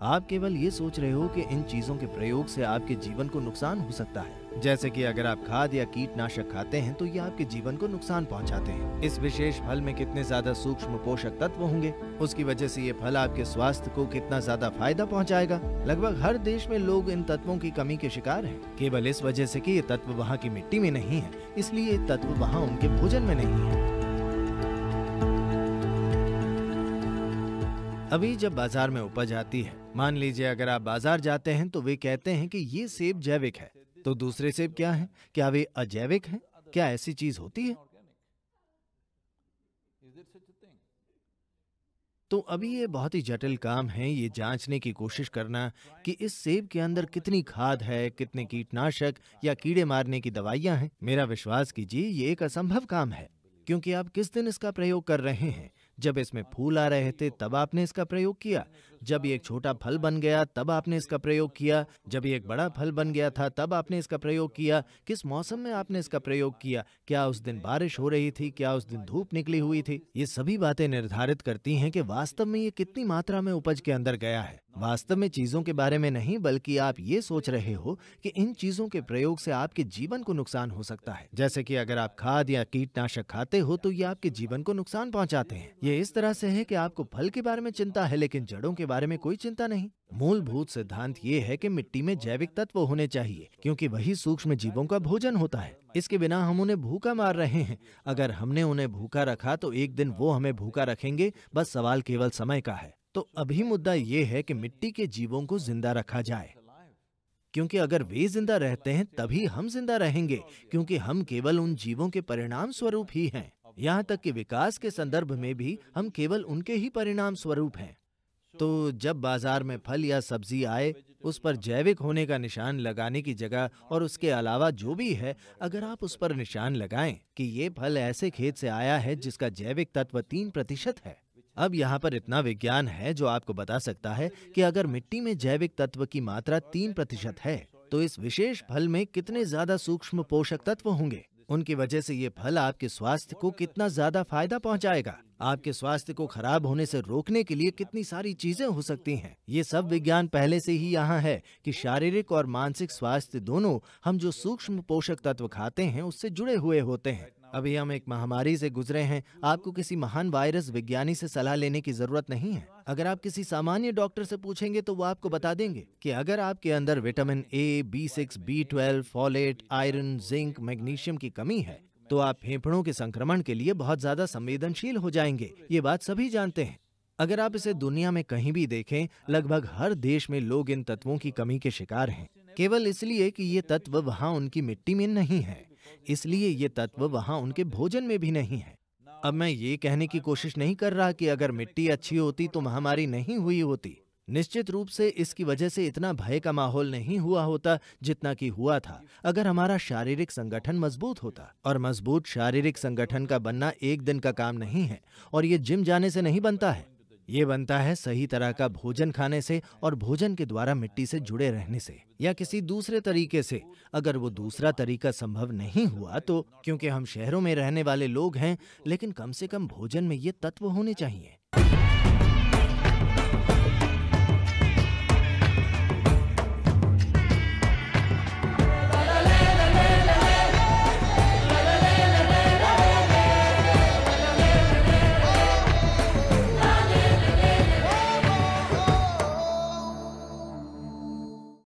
आप केवल ये सोच रहे हो कि इन चीजों के प्रयोग से आपके जीवन को नुकसान हो सकता है। जैसे कि अगर आप खाद या कीटनाशक खाते हैं तो ये आपके जीवन को नुकसान पहुंचाते हैं। इस विशेष फल में कितने ज्यादा सूक्ष्म पोषक तत्व होंगे, उसकी वजह से ये फल आपके स्वास्थ्य को कितना ज्यादा फायदा पहुंचाएगा। लगभग हर देश में लोग इन तत्वों की कमी के शिकार हैं, केवल इस वजह से कि ये तत्व वहाँ की मिट्टी में नहीं है, इसलिए ये तत्व वहाँ उनके भोजन में नहीं है। अभी जब बाजार में उपज आती है, मान लीजिए अगर आप बाजार जाते हैं तो वे कहते हैं कि ये सेब जैविक है, तो दूसरे सेब क्या हैं? क्या वे अजैविक हैं? क्या ऐसी चीज होती है? तो अभी ये बहुत ही जटिल काम है ये जांचने की कोशिश करना कि इस सेब के अंदर कितनी खाद है, कितने कीटनाशक या कीड़े मारने की दवाइयां हैं। मेरा विश्वास कीजिए ये एक असंभव काम है, क्योंकि आप किस दिन इसका प्रयोग कर रहे हैं? जब इसमें फूल आ रहे थे तब आपने इसका प्रयोग किया, जब ये एक छोटा फल बन गया तब आपने इसका प्रयोग किया, जब ये एक बड़ा फल बन गया था तब आपने इसका प्रयोग किया। किस मौसम में आपने इसका प्रयोग किया? क्या उस दिन बारिश हो रही थी? क्या उस दिन धूप निकली हुई थी? ये सभी बातें निर्धारित करती हैं कि वास्तव में ये कितनी मात्रा में उपज के अंदर गया है। वास्तव में चीजों के बारे में नहीं, बल्कि आप ये सोच रहे हो कि इन चीजों के प्रयोग से आपके जीवन को नुकसान हो सकता है। जैसे कि अगर आप खाद या कीटनाशक खाते हो तो ये आपके जीवन को नुकसान पहुंचाते हैं। ये इस तरह से है कि आपको फल के बारे में चिंता है लेकिन जड़ों के बारे में कोई चिंता नहीं। मूलभूत सिद्धांत ये है कि मिट्टी में जैविक तत्व होने चाहिए, क्योंकि वही सूक्ष्म जीवों का भोजन होता है। इसके बिना हम उन्हें भूखा मार रहे हैं। अगर हमने उन्हें भूखा रखा तो एक दिन वो हमें भूखा रखेंगे, बस सवाल केवल समय का है। तो अभी मुद्दा ये है कि मिट्टी के जीवों को जिंदा रखा जाए, क्योंकि अगर वे जिंदा रहते हैं तभी हम जिंदा रहेंगे, क्योंकि हम केवल उन जीवों के परिणाम स्वरूप ही हैं। यहाँ तक कि विकास के संदर्भ में भी हम केवल उनके ही परिणाम स्वरूप हैं। तो जब बाजार में फल या सब्जी आए, उस पर जैविक होने का निशान लगाने की जगह और उसके अलावा जो भी है, अगर आप उस पर निशान लगाएं कि ये फल ऐसे खेत से आया है जिसका जैविक तत्व 3% है। अब यहाँ पर इतना विज्ञान है जो आपको बता सकता है कि अगर मिट्टी में जैविक तत्व की मात्रा 3% है तो इस विशेष फल में कितने ज्यादा सूक्ष्म पोषक तत्व होंगे। उनकी वजह से ये फल आपके स्वास्थ्य को कितना ज्यादा फायदा पहुंचाएगा। आपके स्वास्थ्य को खराब होने से रोकने के लिए कितनी सारी चीजें हो सकती हैं। ये सब विज्ञान पहले से ही यहाँ है कि शारीरिक और मानसिक स्वास्थ्य दोनों हम जो सूक्ष्म पोषक तत्व खाते हैं उससे जुड़े हुए होते हैं। अभी हम एक महामारी से गुजरे हैं। आपको किसी महान वायरस विज्ञानी से सलाह लेने की जरूरत नहीं है। अगर आप किसी सामान्य डॉक्टर से पूछेंगे तो वो आपको बता देंगे कि अगर आपके अंदर vitamin A, B6, B12, folate, iron, zinc, magnesium की कमी है तो आप फेफड़ों के संक्रमण के लिए बहुत ज्यादा संवेदनशील हो जाएंगे। ये बात सभी जानते हैं। अगर आप इसे दुनिया में कहीं भी देखें, लगभग हर देश में लोग इन तत्वों की कमी के शिकार हैं, केवल इसलिए कि ये तत्व वहाँ उनकी मिट्टी में नहीं है, इसलिए ये तत्व वहाँ उनके भोजन में भी नहीं है। अब मैं ये कहने की कोशिश नहीं कर रहा कि अगर मिट्टी अच्छी होती तो महामारी नहीं हुई होती। निश्चित रूप से इसकी वजह से इतना भय का माहौल नहीं हुआ होता जितना कि हुआ था अगर हमारा शारीरिक संगठन मजबूत होता। और मजबूत शारीरिक संगठन का बनना एक दिन का काम नहीं है, और ये जिम जाने से नहीं बनता है। ये बनता है सही तरह का भोजन खाने से और भोजन के द्वारा मिट्टी से जुड़े रहने से, या किसी दूसरे तरीके से। अगर वो दूसरा तरीका संभव नहीं हुआ तो क्योंकि हम शहरों में रहने वाले लोग हैं, लेकिन कम से कम भोजन में ये तत्व होने चाहिए।